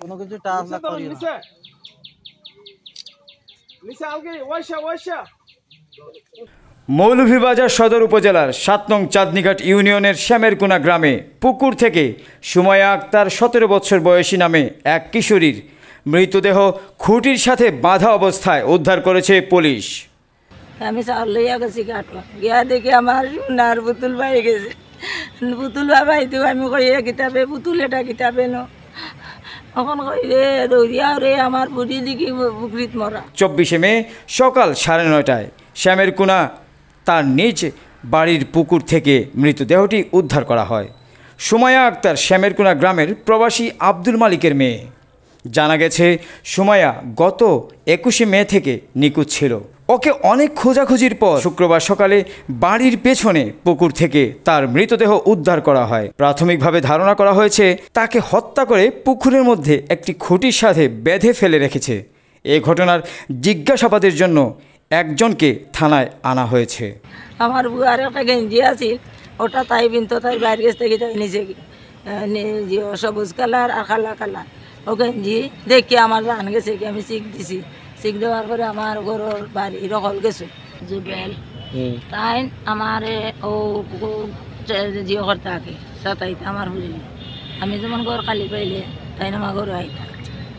কোনো কিছু টাচ না করি না। মৌলভীবাজার সদর উপজেলার ৭ নং চাঁদনীঘাট ইউনিয়নের শ্যামেরকুনা গ্রামে পুকুর থেকে সুমাইয়া আক্তার ১৭ বছর বয়সী নামে এক কিশোরীর মৃতদেহ খুঁটির সাথে বাঁধা অবস্থায় উদ্ধার করেছে পুলিশ। আমি চাউল লইয়া গেছি কাটবা গিয়া দেখি আমার সোনার পুতুল পাই গেছে। পুতুল পাইতেও আমি কইয়া কিতাবে পুতুল এটা কিতাবে ন এখন কই রে দৌড়িয়া রে আমার বুড়ি দিকে পুকুরিত মরা। ২৪শে মে সকাল ৯:৩০টায় শ্যামেরকুনা তার নিজ বাড়ির পুকুর থেকে মৃতদেহটি উদ্ধার করা হয়। সুমাইয়া আক্তার শ্যামেরকুনা গ্রামের প্রবাসী আব্দুল মালিকের মেয়ে। জানা গেছে সুমাইয়া গত ২১শে মে থেকে নিখোঁজ ছিল। ওকে অনেক খোঁজাখুঁজির পর শুক্রবার সকালে বাড়ির পেছনে পুকুর থেকে তার মৃতদেহ উদ্ধার করা হয়। প্রাথমিকভাবে ধারণা করা হয়েছে তাকে হত্যা করে পুকুরের মধ্যে একটি খুঁটির সাথে বেঁধে ফেলে রেখেছে। এই ঘটনার জিজ্ঞাসাবাদের জন্য একজনকে থানায় আনা হয়েছে। আমার বুয়ার একটা গেঞ্জি আছিল, ওটা তাই বিনতো, তাই বাইরে গেছে থেকে তাই নিজে সবুজ কালার আর কালা কালার ও গেঞ্জি দেখি আমার জান গেছে কি আমি শিখ দিছি। শিখ দেওয়ার পরে আমার ঘরের বাড়ি রকল গেছে জুবেল তাই আমার ও জিও করতে আগে সাতাইতে আমার বুঝি আমি যেমন ঘর খালি পাইলে তাই আমার ঘরে আইতা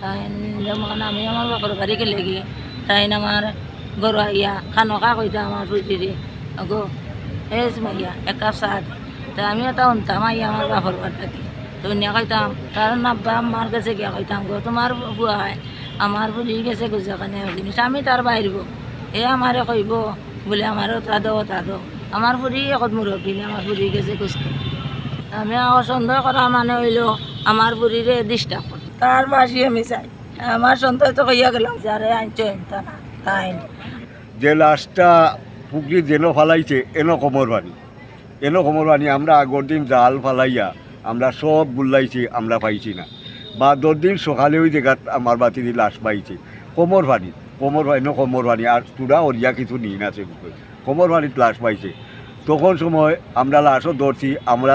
তাই যেমন আমি আমার বাপর বাড়ি গেলে গিয়ে তাই আমার ঘরে আইয়া খানকা কইতা আমার বুঝিরে গো এস মাইয়া এক কাপ চা দে। তা আমিও তা উনতাম আইয়া আমার বাপর বাড়ি থাকি তো নিয়ে কইতাম তার নাব্বা আমার কাছে গিয়া কইতাম গো তোমার বুয়া হয় আমার বুড়ি গেছে গুজাখানে জিনিস আমি তার বাইরব এ আমারে কইব বলে আমারও তা দো আমার বুড়ি এখন মুরব্বী আমার বুড়ি গেছে গুজতে। আমি সন্দেহ করা মানে হইল আমার বুড়িরে ডিস্টার্ব করি তার বাসি আমি চাই আমার সন্দেহ তো কইয়া গেলাম যারে আনছেন তা না তাই যে লাশটা পুকুরি যেন ফালাইছে এনো কোমর বানি আমরা আগর দিন জাল ফালাইয়া আমরা সব গুল্লাইছি আমরা পাইছি না বা ১০ দিন সকালে ওই জায়গাত আমার বাতি দিয়ে লাশ পাইছে কোমর বানি আর তুরা অরিয়া কিছু নিয়ে আছে কোমর বানিত লাশ পাইছে। তখন সময় আমরা লাশও ধরছি আমরা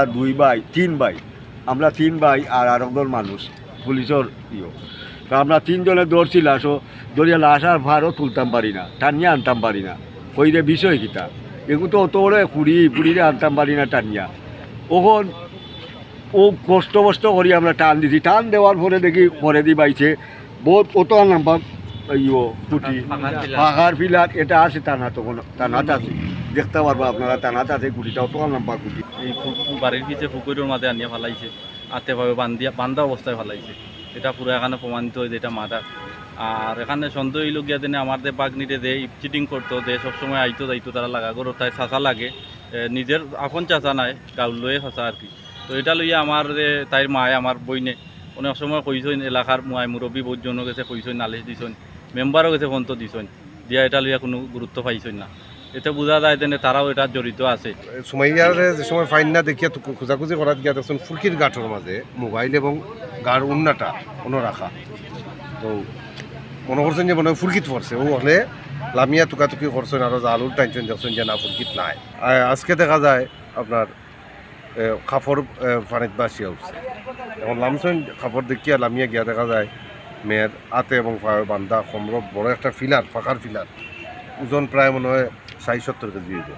৩ ভাই আর একজন মানুষ পুলিশের তো আমরা ৩ জনে ধরছি লাশও ধরিয়া লাশ আর ভারও তুলতাম পারি না টানিয়া আনতাম পারি না কইরে বিষয় কিতা এগুলো তো অত বড় পুড়িরে আনতাম পারি না টানিয়া। ওখন ও কষ্ট করি আমরা টান দিছি টান দেওয়ার পরে দেখি পরে দি পাইছে বহুত কত নাম্বার খুঁটি পাহার ফিলার এটা আছে টানাতে আছে দেখতে পারবো আপনারা টানাতে আছে খুঁটিটা অত নাম্বার খুঁটি এই বাড়ির পিছিয়ে পুকুরের মাঝে আনিয়ে ফেলাইছে আতেভাবে বান্ধা অবস্থায় ফেলাইছে এটা পুরো এখানে প্রমাণিত হয়েছে এটা মাথা। আর এখানে সন্দেহ হইল গিয়া দিনে আমাদের বাগনিতে দে চিটিং করতো দে সবসময় আইতো যাইতো তারা লাগা করো তাই চাচা লাগে নিজের আপন চাচা নাই গাউল লয়ে চাচা আর কি। তো এটা লইয়া আমার তাইর মায়ে আমার বইনে অনেক সময় কইসইন এলাকার মুরব্বী বহুতজন গেছে কইসইন নালিশ দিছইন মেম্বারও গেছে ফোন তো দিছইন দিয়া এটা লইয়া কোনো গুরুত্ব পাইছইন না। এতে বোঝা যায় তেনে তারাও এটা জড়িত আছে। সুমাইয়ার যে সময় ফাইন না দেখিয়া খোঁজাখুঁজি করার গিয়া দেখুন ফুলকির গাঁঠের মাঝে মোবাইল এবং গার উন্নাটা কোনো রাখা তো মনে করছেন যে মনে হয় ফুলকিত পড়ছে ও হলে লামিয়া টুকাটুকি করছেন আরও আলুর টাইনছেন দেখছেন যে না ফুলকিত নাই। আজকে দেখা যায় আপনার কাপড় পানিত বাসিয়া উঠছে এখন লামছেন কাপড় দেখিয়া লামিয়া গিয়া দেখা যায় মেয়ের আতে এবং বান্ধা সম্ভব বড় একটা ফিলার ফাঁকার ফিলার ওজন প্রায় মনে হয় ৬০-৭০ কেজি হইব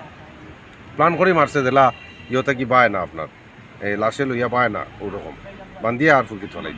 প্ল্যান করে মারছে জেলা ইহতে কি পায় না আপনার এই লাশে লইয়া পায় না ওরকম বান্ধিয়া আর ফুলকিত ফেলাই